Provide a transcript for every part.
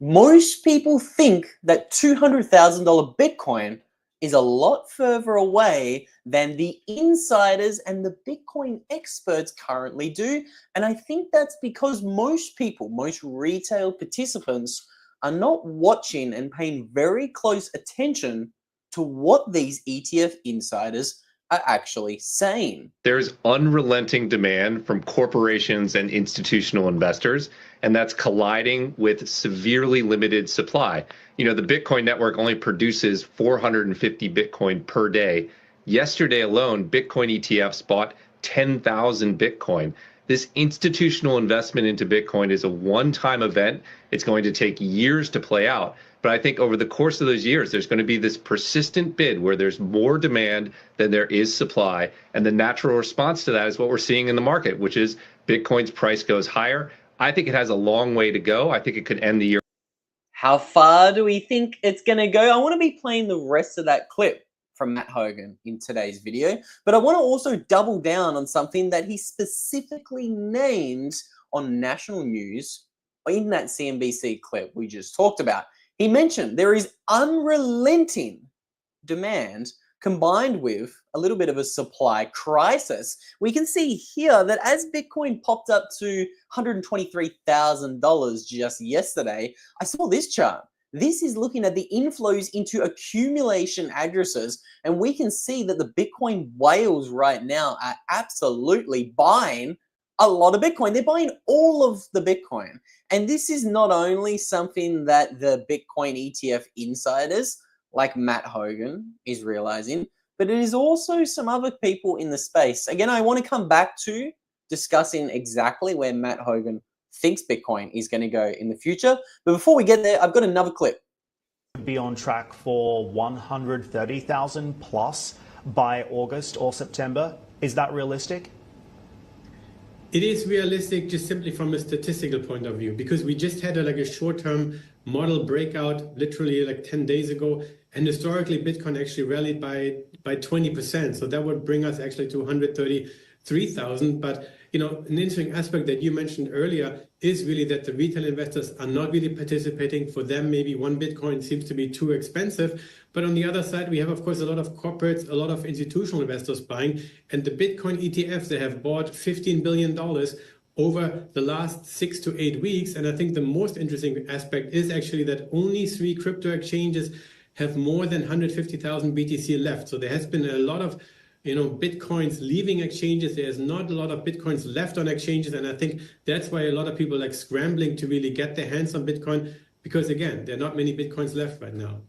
Most people think that $200,000 Bitcoin is a lot further away than the insiders and the Bitcoin experts currently do. And I think that's because most people, most retail participants, are not watching and paying very close attention to what these ETF insiders are actually saying. There's unrelenting demand from corporations and institutional investors, and that's colliding with severely limited supply. You know, the Bitcoin network only produces 450 Bitcoin per day. Yesterday alone, Bitcoin ETFs bought 10,000 Bitcoin. This institutional investment into Bitcoin is a one-time event. It's going to take years to play out. But I think over the course of those years, there's going to be this persistent bid where there's more demand than there is supply. And the natural response to that is what we're seeing in the market, which is Bitcoin's price goes higher. I think it has a long way to go. I think it could end the year. How far do we think it's going to go? I want to be playing the rest of that clip from Matt Hogan in today's video, but I want to also double down on something that he specifically named on national news in that CNBC clip we just talked about. He mentioned there is unrelenting demand combined with a little bit of a supply crisis. We can see here that as Bitcoin popped up to $123,000 just yesterday, I saw this chart. This is looking at the inflows into accumulation addresses, and we can see that the Bitcoin whales right now are absolutely buying a lot of Bitcoin. They're buying all of the Bitcoin. And this is not only something that the Bitcoin ETF insiders like Matt Hogan is realizing, but it is also some other people in the space. Again, I want to come back to discussing exactly where Matt Hogan thinks Bitcoin is going to go in the future. But before we get there, I've got another clip. Be on track for 130,000 plus by August or September. Is that realistic? It is realistic just simply from a statistical point of view, because we just had a short-term model breakout literally like 10 days ago, and historically Bitcoin actually rallied by 20%. So that would bring us actually to 133,000. But you know, an interesting aspect that you mentioned earlier is really that the retail investors are not really participating. For them, maybe one Bitcoin seems to be too expensive. But on the other side, we have, of course, a lot of corporates, a lot of institutional investors buying. And the Bitcoin ETFs, they have bought $15 billion over the last 6 to 8 weeks. And I think the most interesting aspect is actually that only 3 crypto exchanges have more than 150,000 BTC left. So there has been a lot of Bitcoins leaving exchanges. There's not a lot of Bitcoins left on exchanges. And I think that's why a lot of people are like scrambling to really get their hands on Bitcoin, because again, there are not many Bitcoins left right now.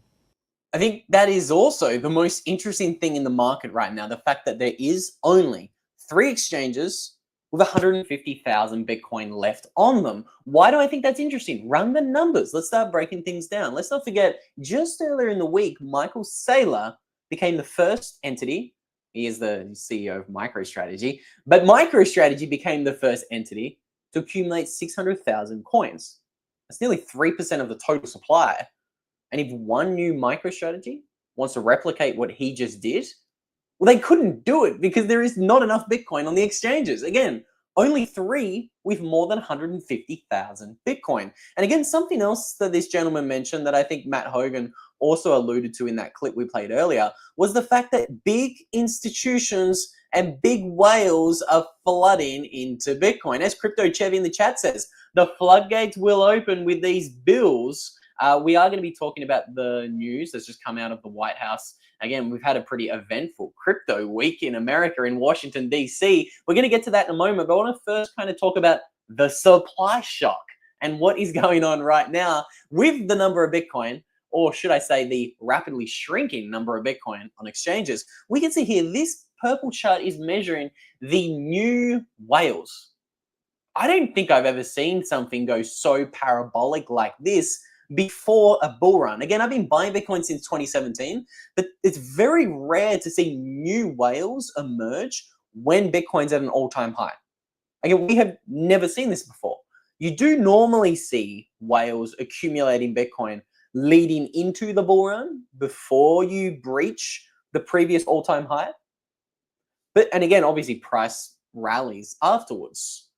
I think that is also the most interesting thing in the market right now. The fact that there is only 3 exchanges with 150,000 Bitcoin left on them. Why do I think that's interesting? Run the numbers. Let's start breaking things down. Let's not forget, just earlier in the week, Michael Saylor became the first entity. He is the CEO of MicroStrategy, but MicroStrategy became the first entity to accumulate 600,000 coins. That's nearly 3% of the total supply. And if one new MicroStrategy wants to replicate what he just did, well, they couldn't do it because there is not enough Bitcoin on the exchanges. Again, only 3 with more than 150,000 Bitcoin. And again, something else that this gentleman mentioned that I think Matt Hogan also alluded to in that clip we played earlier was the fact that big institutions and big whales are flooding into Bitcoin. As Crypto Chevy in the chat says, the floodgates will open with these bills. We are going to be talking about the news that's just come out of the White House. Again, we've had a pretty eventful crypto week in America, in Washington, D.C. We're going to get to that in a moment, but I want to first kind of talk about the supply shock and what is going on right now with the number of Bitcoin, or should I say the rapidly shrinking number of Bitcoin on exchanges. We can see here, this purple chart is measuring the new whales. I don't think I've ever seen something go so parabolic like this before a bull run. Again, I've been buying Bitcoin since 2017, but it's very rare to see new whales emerge when Bitcoin's at an all-time high. Again, we have never seen this before. You do normally see whales accumulating Bitcoin leading into the bull run before you breach the previous all-time high. And again, obviously price rallies afterwards.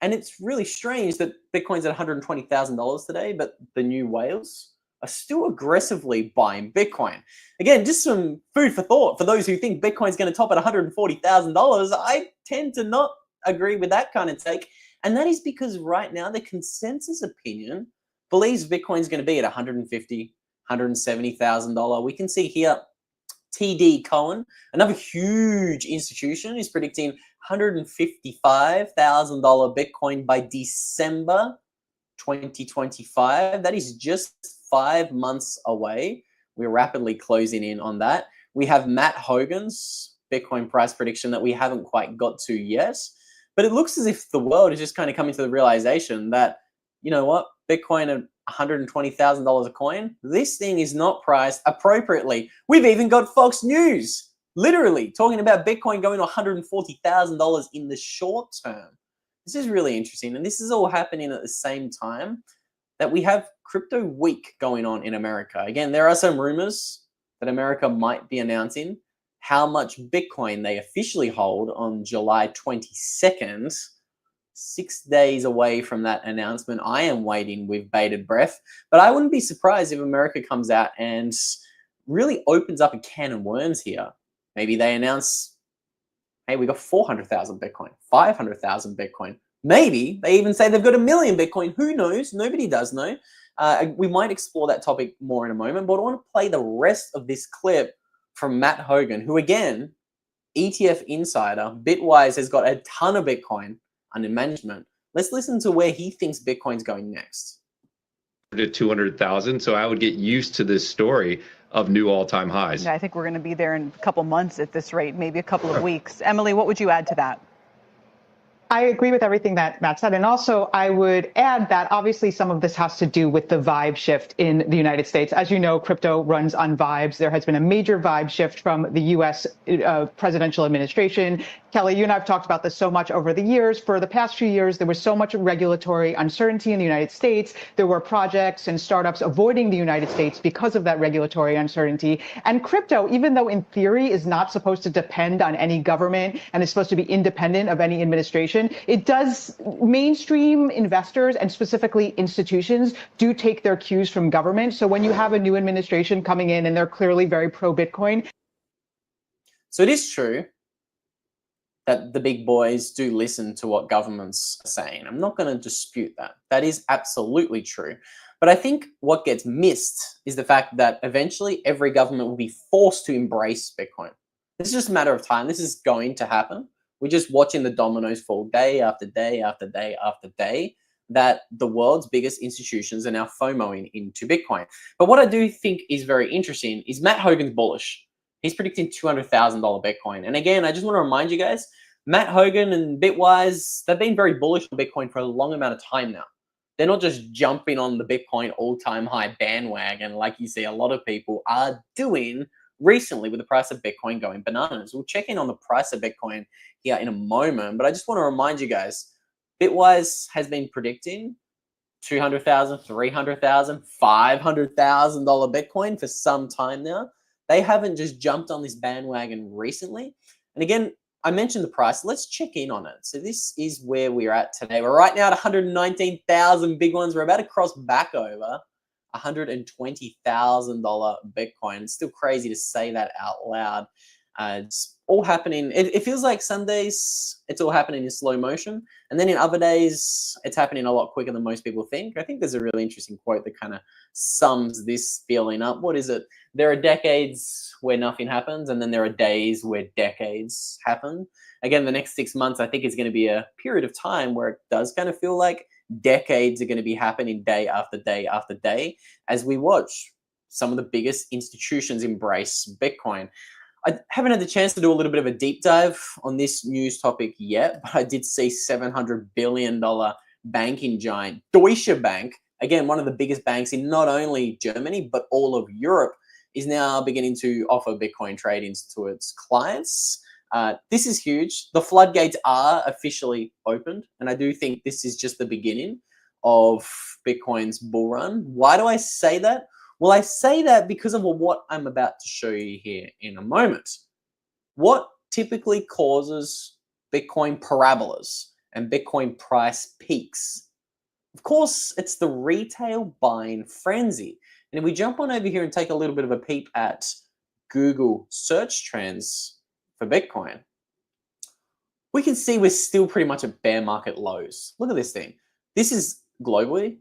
And it's really strange that Bitcoin's at $120,000 today, but the new whales are still aggressively buying Bitcoin. Again, just some food for thought for those who think Bitcoin's going to top at $140,000. I tend to not agree with that kind of take. And that is because right now the consensus opinion believes Bitcoin's going to be at $150,000, $170,000. We can see here TD Cohen, another huge institution, is predicting $155,000 Bitcoin by December 2025. That is just 5 months away. We're rapidly closing in on that. We have Matt Hogan's Bitcoin price prediction that we haven't quite got to yet, but it looks as if the world is just kind of coming to the realization that, you know what, Bitcoin at $120,000 a coin, this thing is not priced appropriately. We've even got Fox News literally talking about Bitcoin going to $140,000 in the short term. This is really interesting, and this is all happening at the same time that we have Crypto Week going on in America. Again, there are some rumors that America might be announcing how much Bitcoin they officially hold on July 22nd. 6 days away from that announcement. I am waiting with bated breath, but I wouldn't be surprised if America comes out and really opens up a can of worms here. Maybe they announce, hey, we got 400,000 Bitcoin, 500,000 Bitcoin. Maybe they even say they've got 1 million Bitcoin. Who knows? Nobody does know. We might explore that topic more in a moment, but I want to play the rest of this clip from Matt Hogan, who again, ETF insider, Bitwise has got a ton of Bitcoin under management. Let's listen to where he thinks Bitcoin's going next. To 200,000. So I would get used to this story of new all-time highs. Yeah, I think we're going to be there in a couple months at this rate, maybe a couple of weeks. Emily, what would you add to that? I agree with everything that Matt said. And also, I would add that obviously some of this has to do with the vibe shift in the United States. As you know, crypto runs on vibes. There has been a major vibe shift from the U.S. Presidential administration. Kelly, you and I have talked about this so much over the years. For the past few years, there was so much regulatory uncertainty in the United States. There were projects and startups avoiding the United States because of that regulatory uncertainty. And crypto, even though in theory is not supposed to depend on any government and is supposed to be independent of any administration, it does, mainstream investors and specifically institutions do take their cues from government. So when you have a new administration coming in and they're clearly very pro-Bitcoin. So it is true that the big boys do listen to what governments are saying. I'm not going to dispute that. That is absolutely true. But I think what gets missed is the fact that eventually every government will be forced to embrace Bitcoin. It's just a matter of time. This is going to happen. We're just watching the dominoes fall day after day after day after day, that the world's biggest institutions are now FOMOing into Bitcoin. But what I do think is very interesting is Matt Hogan's bullish. He's predicting $200,000 Bitcoin. And again, I just want to remind you guys, Matt Hogan and Bitwise, they've been very bullish on Bitcoin for a long amount of time now. They're not just jumping on the Bitcoin all-time high bandwagon like you see a lot of people are doing recently with the price of Bitcoin going bananas. We'll check in on the price of Bitcoin here in a moment, but I just want to remind you guys, Bitwise has been predicting $200,000, $300,000, $500,000 Bitcoin for some time now. They haven't just jumped on this bandwagon recently. And again, I mentioned the price. Let's check in on it. So this is where we're at today. We're right now at 119,000 big ones. We're about to cross back over $120,000 Bitcoin. It's still crazy to say that out loud. It's all happening. It feels like some days it's all happening in slow motion, and then in other days it's happening a lot quicker than most people think. I think there's a really interesting quote that kind of sums this feeling up. What is it? There are decades where nothing happens, and then there are days where decades happen. Again, the next 6 months I think is going to be a period of time where it does kind of feel like decades are going to be happening day after day after day as we watch some of the biggest institutions embrace Bitcoin. I haven't had the chance to do a little bit of a deep dive on this news topic yet, but I did see $700 billion banking giant Deutsche Bank, again, one of the biggest banks in not only Germany, but all of Europe, is now beginning to offer Bitcoin trade-ins to its clients. This is huge. The floodgates are officially opened, and I do think this is just the beginning of Bitcoin's bull run. Why do I say that? Well, I say that because of what I'm about to show you here in a moment. What typically causes Bitcoin parabolas? and Bitcoin price peaks. Of course, it's the retail buying frenzy. And if we jump on over here and take a little bit of a peep at Google search trends for Bitcoin, we can see we're still pretty much at bear market lows. Look at this thing. This is globally,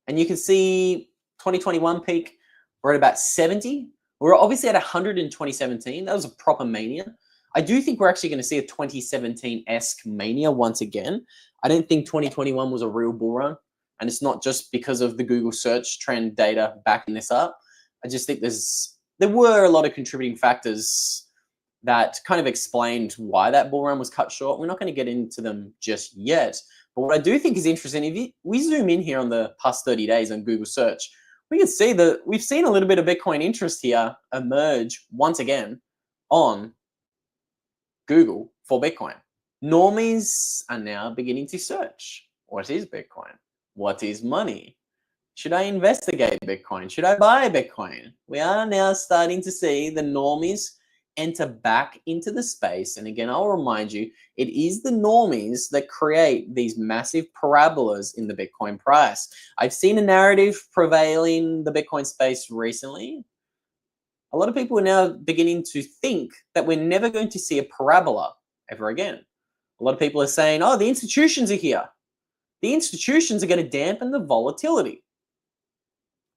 and you can see 2021 peak, we're at about 70. We're obviously at 100 in 2017. That was a proper mania. I do think we're actually going to see a 2017-esque mania once again. I don't think 2021 was a real bull run, and it's not just because of the Google search trend data backing this up. I just think there were a lot of contributing factors that kind of explained why that bull run was cut short. We're not going to get into them just yet. But what I do think is interesting, if we zoom in here on the past 30 days on Google search, we can see that we've seen a little bit of Bitcoin interest here emerge once again on Google for Bitcoin. Normies are now beginning to search. What is Bitcoin? What is money? Should I investigate Bitcoin? Should I buy Bitcoin? We are now starting to see the normies enter back into the space. And again, I'll remind you, it is the normies that create these massive parabolas in the Bitcoin price. I've seen a narrative prevailing the Bitcoin space recently. A lot of people are now beginning to think that we're never going to see a parabola ever again. A lot of people are saying, oh, the institutions are here. The institutions are going to dampen the volatility.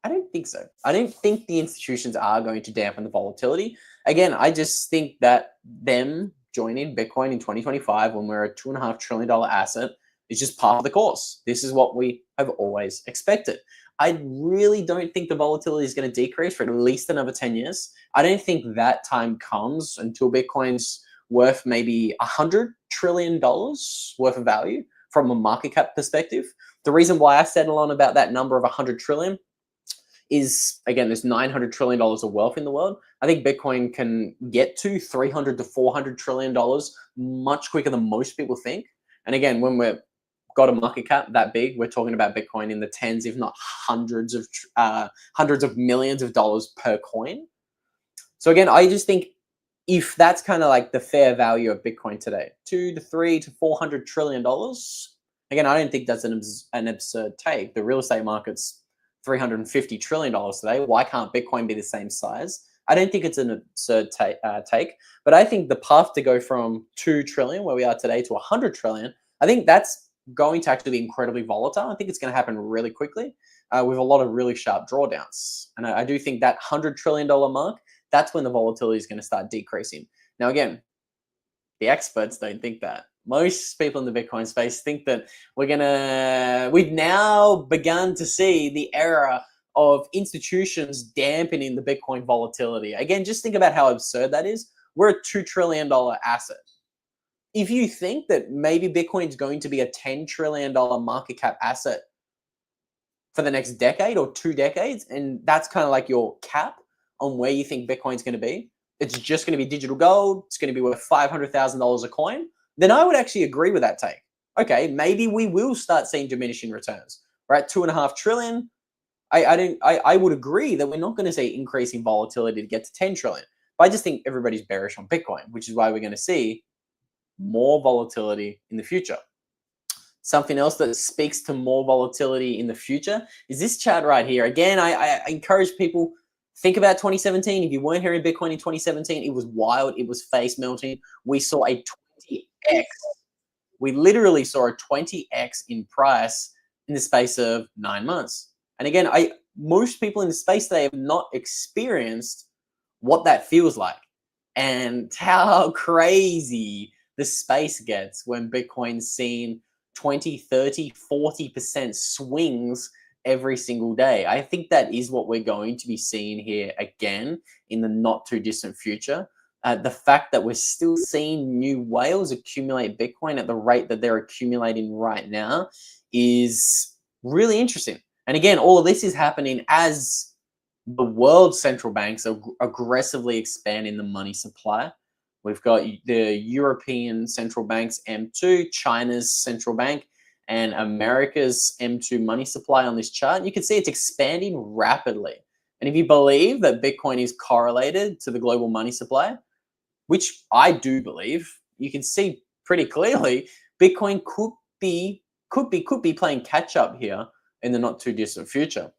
I don't think so. I don't think the institutions are going to dampen the volatility. Again, I just think that them joining Bitcoin in 2025 when we're a $2.5 trillion asset is just part of the course. This is what we have always expected. I really don't think the volatility is going to decrease for at least another 10 years. I don't think that time comes until Bitcoin's worth maybe $100 trillion worth of value from a market cap perspective. The reason why I settle on about that number of 100 trillion is, again, there's $900 trillion of wealth in the world. I think Bitcoin can get to $300 to $400 trillion much quicker than most people think. And again, when we've got a market cap that big, we're talking about Bitcoin in the tens, if not hundreds of millions of dollars per coin. So again, I just think if that's kind of like the fair value of Bitcoin today, $2 to $3 to $400 trillion. Again, I don't think that's an absurd take. The real estate market's $350 trillion today. Why can't Bitcoin be the same size? I don't think it's an absurd take, but I think the path to go from 2 trillion, where we are today, to 100 trillion, I think that's going to actually be incredibly volatile. I think it's going to happen really quickly with a lot of really sharp drawdowns. And I do think that $100 trillion mark, that's when the volatility is going to start decreasing. Now, again, the experts don't think that. Most people in the Bitcoin space think that we've now begun to see the era of institutions dampening the Bitcoin volatility. Again, just think about how absurd that is. We're a $2 trillion asset. If you think that maybe Bitcoin is going to be a $10 trillion market cap asset for the next decade or 2 decades, and that's kind of like your cap on where you think Bitcoin's going to be, it's just going to be digital gold, it's going to be worth $500,000 a coin, then I would actually agree with that take. Okay, maybe we will start seeing diminishing returns. We're at $2.5 trillion. I would agree that we're not going to see increasing volatility to get to 10 trillion. But I just think everybody's bearish on Bitcoin, which is why we're going to see more volatility in the future. Something else that speaks to more volatility in the future is this chart right here. Again, I encourage people, think about 2017. If you weren't hearing Bitcoin in 2017, it was wild. It was face melting. We saw a 20x. We literally saw a 20x in price in the space of 9 months. And again, most people in the space today have not experienced what that feels like and how crazy the space gets when Bitcoin's seen 20, 30, 40% swings every single day. I think that is what we're going to be seeing here again in the not too distant future. The fact that we're still seeing new whales accumulate Bitcoin at the rate that they're accumulating right now is really interesting. And again, all of this is happening as the world's central banks are aggressively expanding the money supply. We've got the European central banks M2, China's central bank, and America's M2 money supply on this chart. You can see it's expanding rapidly. And if you believe that Bitcoin is correlated to the global money supply, which I do believe, you can see pretty clearly Bitcoin could be playing catch up here in the not too distant future.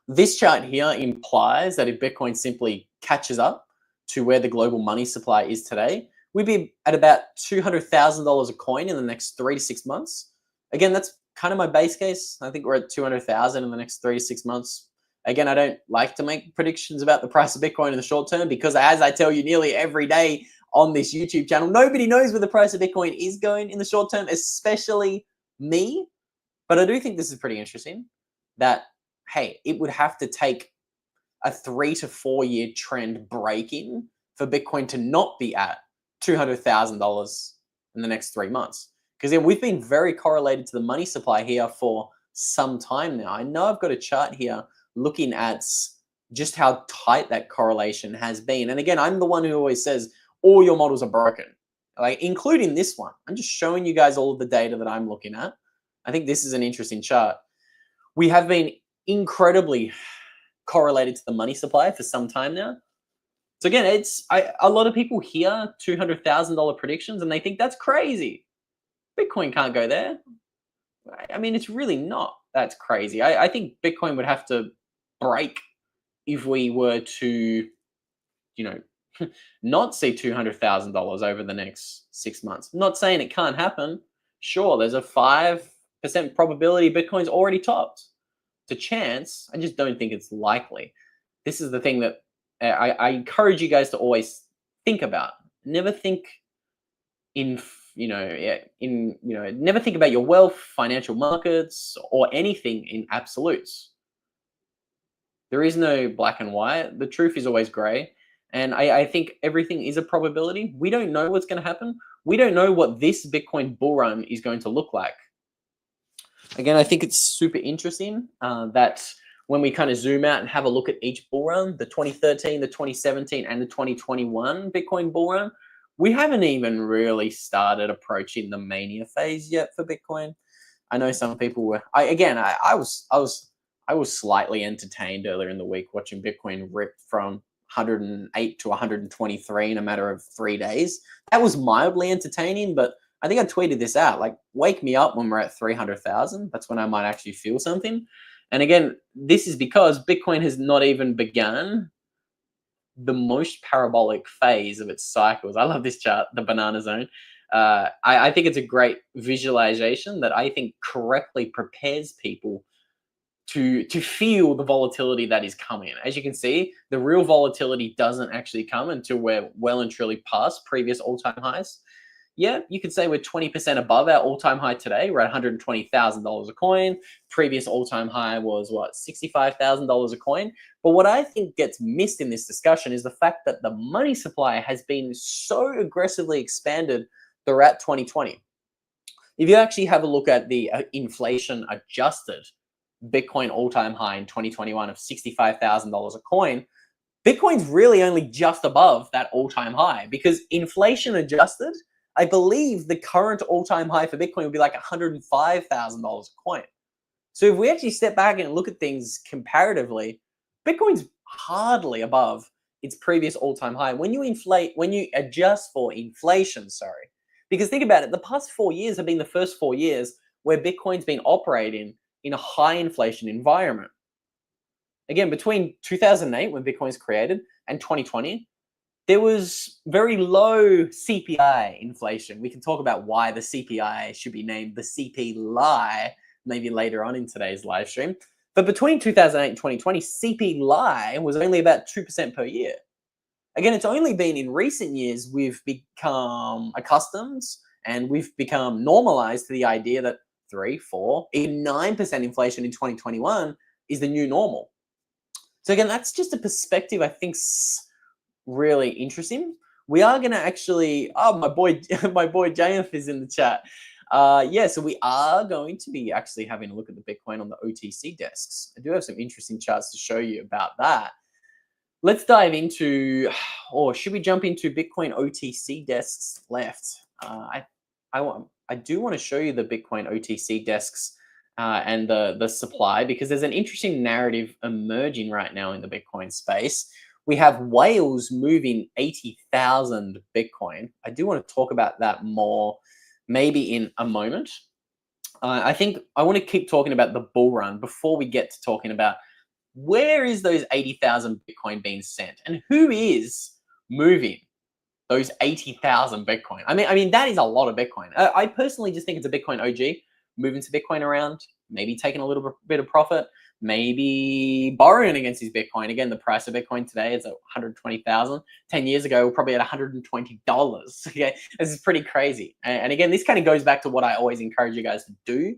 This chart here implies that if Bitcoin simply catches up to where the global money supply is today, we'd be at about $200,000 a coin in the next 3 to 6 months. Again, that's kind of my base case. I think we're at 200,000 in the next 3 to 6 months. Again, I don't like to make predictions about the price of Bitcoin in the short term because, as I tell you nearly every day on this YouTube channel, nobody knows where the price of Bitcoin is going in the short term, especially me. But I do think this is pretty interesting that, hey, it would have to take a 3 to 4 year trend breaking for Bitcoin to not be at $200,000 in the next 3 months. Because then we've been very correlated to the money supply here for some time now. I know I've got a chart here looking at just how tight that correlation has been. And again, I'm the one who always says all your models are broken, like including this one. I'm just showing you guys all of the data that I'm looking at. I think this is an interesting chart. We have been incredibly correlated to the money supply for some time now. So again, a lot of people hear $200,000 predictions and they think that's crazy. Bitcoin can't go there. I mean, it's really not. That's crazy. I think Bitcoin would have to break if we were to, not see $200,000 over the next 6 months. I'm not saying it can't happen. Sure, there's a 5% probability Bitcoin's already topped. It's a chance. I just don't think it's likely. This is the thing that I encourage you guys to always think about. Never think never think about your wealth, financial markets, or anything in absolutes. There is no black and white. The truth is always gray. And I think everything is a probability. We don't know what's going to happen. We don't know what this Bitcoin bull run is going to look like. Again, I think it's super interesting that when we kind of zoom out and have a look at each bull run, the 2013, the 2017, and the 2021 Bitcoin bull run, we haven't even really started approaching the mania phase yet for Bitcoin. I know some people were. I was slightly entertained earlier in the week watching Bitcoin rip from 108 to 123 in a matter of 3 days. That was mildly entertaining, but I think I tweeted this out. Like, wake me up when we're at 300,000. That's when I might actually feel something. And again, this is because Bitcoin has not even begun the most parabolic phase of its cycles. I love this chart, the banana zone. I think it's a great visualization that I think correctly prepares people to feel the volatility that is coming. As you can see, the real volatility doesn't actually come until we're well and truly past previous all-time highs. Yeah, you could say we're 20% above our all-time high today. We're at $120,000 a coin. Previous all-time high was what, $65,000 a coin. But what I think gets missed in this discussion is the fact that the money supply has been so aggressively expanded throughout 2020. If you actually have a look at the inflation-adjusted Bitcoin all-time high in 2021 of $65,000 a coin, Bitcoin's really only just above that all-time high because inflation-adjusted, I believe the current all-time high for Bitcoin would be like $105,000 a coin. So if we actually step back and look at things comparatively, Bitcoin's hardly above its previous all-time high. When you adjust for inflation, because think about it, the past 4 years have been the first 4 years where Bitcoin's been operating in a high inflation environment. Again, between 2008 when Bitcoin's created and 2020, there was very low CPI inflation. We can talk about why the CPI should be named the CP-lie maybe later on in today's live stream. But between 2008 and 2020, CP-lie was only about 2% per year. Again, it's only been in recent years we've become accustomed and we've become normalized to the idea that 3, 4, even 9% inflation in 2021 is the new normal. So again, that's just a perspective I think's really interesting. We are going to actually, my boy JF is in the chat. So we are going to be actually having a look at the Bitcoin on the OTC desks. I do have some interesting charts to show you about that. Let's dive into, or should we jump into Bitcoin OTC desks left? I do want to show you the Bitcoin OTC desks and the supply, because there's an interesting narrative emerging right now in the Bitcoin space. We have whales moving 80,000 Bitcoin. I do want to talk about that more maybe in a moment. I think I want to keep talking about the bull run before we get to talking about where is those 80,000 Bitcoin being sent and who is moving those 80,000 Bitcoin. I mean that is a lot of Bitcoin. I personally just think it's a Bitcoin OG moving some Bitcoin around, maybe taking a little bit of profit, maybe borrowing against his Bitcoin. Again, the price of Bitcoin today is at 120,000. 10 years ago, we're probably at $120. Okay, this is pretty crazy. And again, this kind of goes back to what I always encourage you guys to do.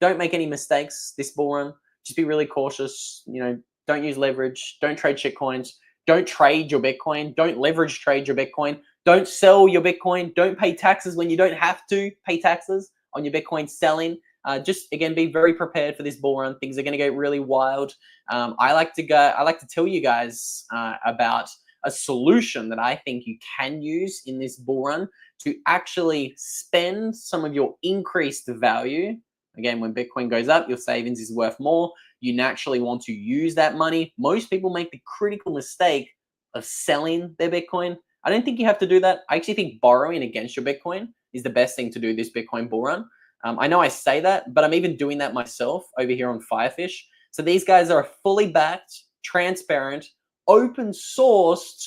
Don't make any mistakes this bull run. Just be really cautious. You know, don't use leverage. Don't trade shitcoins. Don't trade your Bitcoin. Don't leverage trade your Bitcoin. Don't sell your Bitcoin. Don't pay taxes when you don't have to pay taxes on your Bitcoin selling. Just again, be very prepared for this bull run. Things are going to get really wild. I like to tell you guys about a solution that I think you can use in this bull run to actually spend some of your increased value. Again, when Bitcoin goes up, your savings is worth more. You naturally want to use that money. Most people make the critical mistake of selling their Bitcoin. I don't think you have to do that. I actually think borrowing against your Bitcoin is the best thing to do this Bitcoin bull run. I know I say that, but I'm even doing that myself over here on FIREFISH. So these guys are a fully backed, transparent, open sourced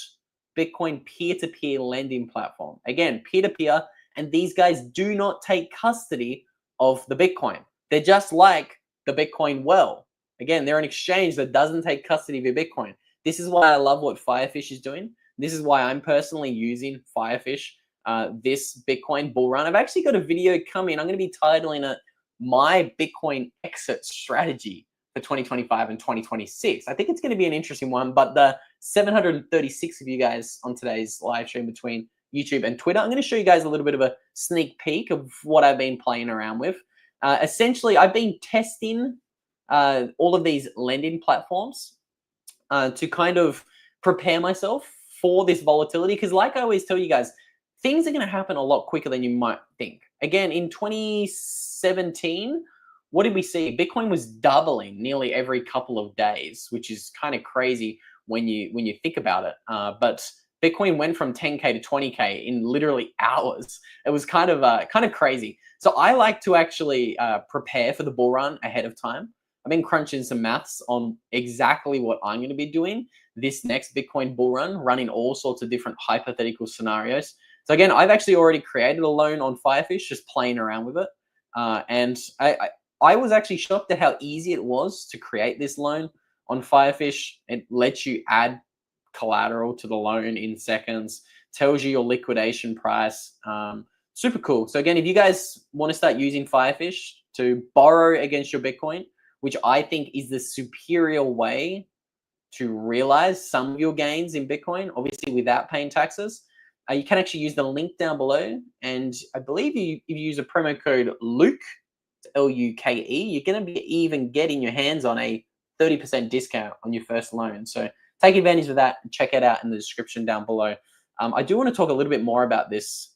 Bitcoin peer-to-peer lending platform. Again, peer-to-peer, and these guys do not take custody of the Bitcoin. They're just like the Bitcoin well. Again, they're an exchange that doesn't take custody of your Bitcoin. This is why I love what FIREFISH is doing. This is why I'm personally using FIREFISH this Bitcoin bull run. I've actually got a video coming. I'm going to be titling it My Bitcoin Exit Strategy for 2025 and 2026. I think it's going to be an interesting one, but the 736 of you guys on today's live stream between YouTube and Twitter, I'm going to show you guys a little bit of a sneak peek of what I've been playing around with. Essentially, I've been testing all of these lending platforms to kind of prepare myself for this volatility, because like I always tell you guys, things are going to happen a lot quicker than you might think. Again, in 2017, what did we see? Bitcoin was doubling nearly every couple of days, which is kind of crazy when you think about it. But Bitcoin went from 10K to 20K in literally hours. It was kind of crazy. So I like to actually prepare for the bull run ahead of time. I've been crunching some maths on exactly what I'm going to be doing this next Bitcoin bull run, running all sorts of different hypothetical scenarios. So again, I've actually already created a loan on FIREFISH, just playing around with it. And I was actually shocked at how easy it was to create this loan on FIREFISH. It lets you add collateral to the loan in seconds, tells you your liquidation price. Super cool. So again, if you guys want to start using FIREFISH to borrow against your Bitcoin, which I think is the superior way to realize some of your gains in Bitcoin, obviously without paying taxes, you can actually use the link down below. And I believe if you use a promo code Luke, L-U-K-E, you're going to be even getting your hands on a 30% discount on your first loan. So take advantage of that and check it out in the description down below. I do want to talk a little bit more about this,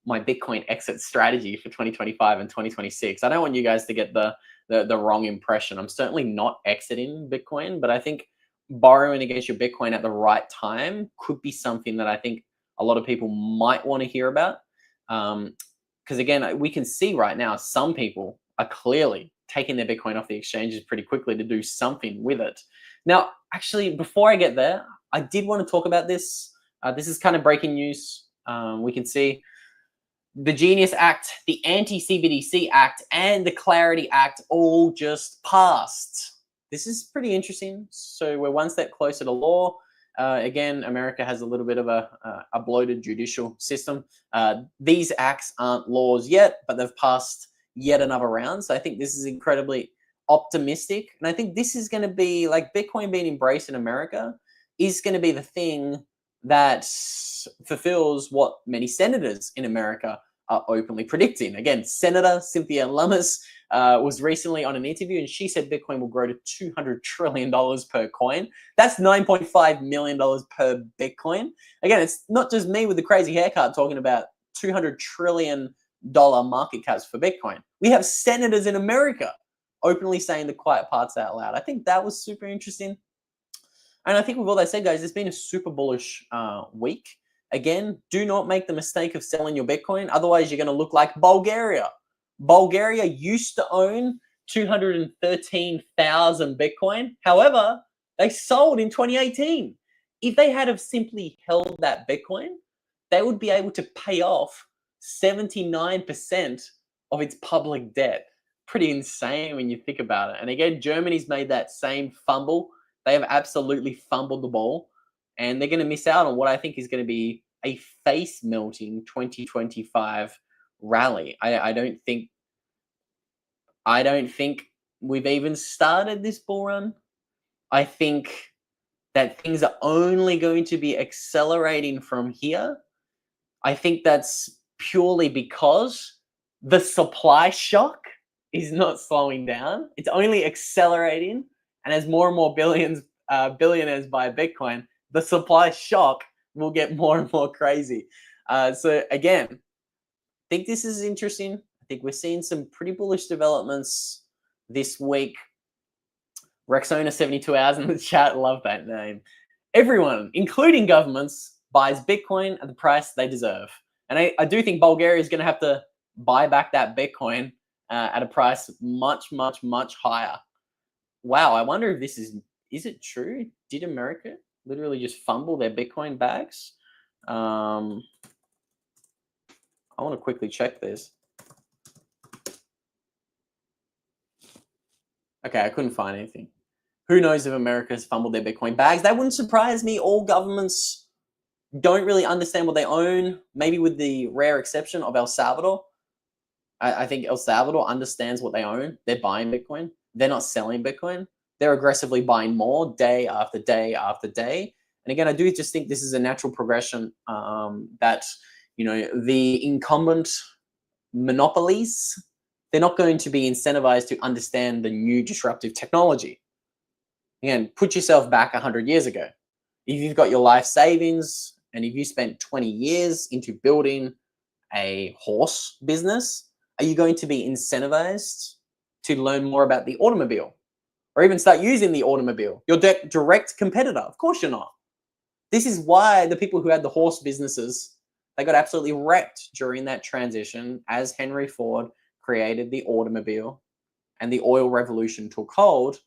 my Bitcoin exit strategy for 2025 and 2026. I don't want you guys to get the wrong impression. I'm certainly not exiting Bitcoin, but I think borrowing against your Bitcoin at the right time could be something that I think a lot of people might want to hear about. Because again, we can see right now, some people are clearly taking their Bitcoin off the exchanges pretty quickly to do something with it. Now, actually, before I get there, I did want to talk about this. This is kind of breaking news. We can see the Genius Act, the Anti-CBDC Act, and the Clarity Act all just passed. This is pretty interesting. So we're one step closer to law. Again, America has a little bit of a bloated judicial system. These acts aren't laws yet, but they've passed yet another round. So I think this is incredibly optimistic. And I think this is going to be, like, Bitcoin being embraced in America is going to be the thing that fulfills what many senators in America are openly predicting. Again, Senator Cynthia Lummis was recently on an interview, and she said Bitcoin will grow to $200 trillion per coin. That's $9.5 million per Bitcoin. Again, it's not just me with the crazy haircut talking about $200 trillion market caps for Bitcoin. We have senators in America openly saying the quiet parts out loud. I think that was super interesting. And I think with all that said, guys, it's been a super bullish week. Again, do not make the mistake of selling your Bitcoin. Otherwise, you're going to look like Bulgaria. Bulgaria used to own 213,000 Bitcoin. However, they sold in 2018. If they had have simply held that Bitcoin, they would be able to pay off 79% of its public debt. Pretty insane when you think about it. And again, Germany's made that same fumble. They have absolutely fumbled the ball, and they're going to miss out on what I think is going to be a face-melting 2025 rally. I don't think we've even started this bull run. I think that things are only going to be accelerating from here. I think that's purely because the supply shock is not slowing down. It's only accelerating. And as more and more billionaires buy Bitcoin, the supply shock will get more and more crazy. So again, I think this is interesting. I think we're seeing some pretty bullish developments this week. Rexona 72 hours in the chat. Love that name. Everyone, including governments, buys Bitcoin at the price they deserve. And I do think Bulgaria is going to have to buy back that Bitcoin at a price much, much, much higher. Wow, I wonder if this is it true? Did America literally just fumble their Bitcoin bags? I want to quickly check this. Okay, I couldn't find anything. Who knows if America has fumbled their Bitcoin bags? That wouldn't surprise me. All governments don't really understand what they own, maybe with the rare exception of El Salvador. I think El Salvador understands what they own. They're buying Bitcoin. They're not selling Bitcoin. They're aggressively buying more day after day after day. And again, I do just think this is a natural progression that, the incumbent monopolies, they're not going to be incentivized to understand the new disruptive technology. Again, put yourself back 100 years ago. If you've got your life savings and if you spent 20 years into building a horse business, are you going to be incentivized to learn more about the automobile or even start using the automobile? Your direct competitor? Of course you're not. This is why the people who had the horse businesses, they got absolutely wrecked during that transition as Henry Ford created the automobile and the oil revolution took hold.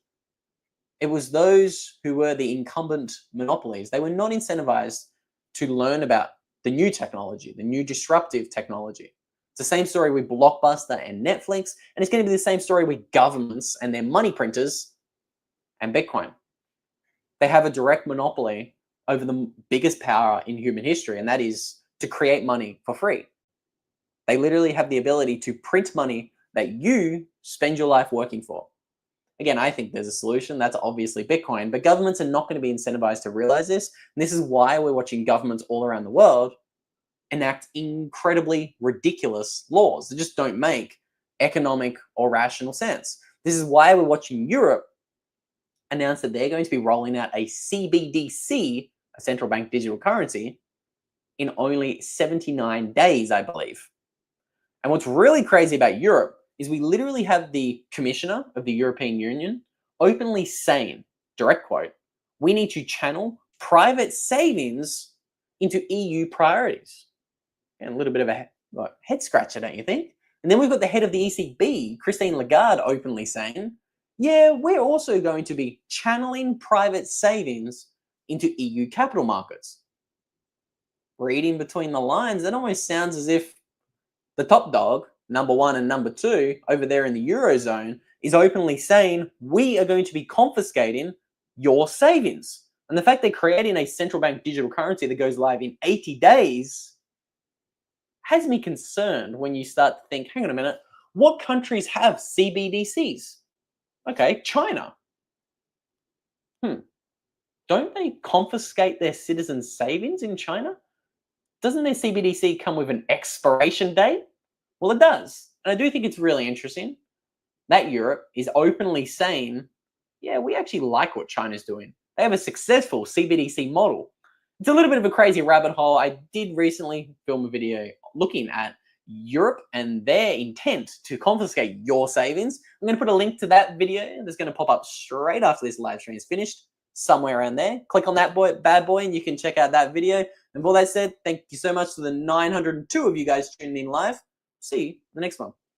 It was those who were the incumbent monopolies. They were not incentivized to learn about the new technology, the new disruptive technology. It's the same story with Blockbuster and Netflix, and it's going to be the same story with governments and their money printers and Bitcoin. They have a direct monopoly over the biggest power in human history, and that is to create money for free. They literally have the ability to print money that you spend your life working for. Again, I think there's a solution. That's obviously Bitcoin, but governments are not going to be incentivized to realize this. And this is why we're watching governments all around the world enact incredibly ridiculous laws that just don't make economic or rational sense. This is why we're watching Europe announce that they're going to be rolling out a CBDC, a central bank digital currency, in only 79 days, I believe. And what's really crazy about Europe is we literally have the commissioner of the European Union openly saying, direct quote, we need to channel private savings into EU priorities. And a little bit of a head scratcher, don't you think? And then we've got the head of the ECB, Christine Lagarde, openly saying, yeah, we're also going to be channeling private savings into EU capital markets. Reading between the lines, that almost sounds as if the top dog, number one and number two, over there in the Eurozone, is openly saying, we are going to be confiscating your savings. And the fact they're creating a central bank digital currency that goes live in 80 days has me concerned when you start to think, hang on a minute, what countries have CBDCs? Okay, China. Don't they confiscate their citizens' savings in China? Doesn't their CBDC come with an expiration date? Well, it does. And I do think it's really interesting that Europe is openly saying, yeah, we actually like what China's doing. They have a successful CBDC model. It's a little bit of a crazy rabbit hole. I did recently film a video looking at Europe and their intent to confiscate your savings. I'm going to put a link to that video that's going to pop up straight after this live stream is finished, somewhere around there. Click on that bad boy and you can check out that video. And with all that said, thank you so much to the 902 of you guys tuning in live. See you in the next one.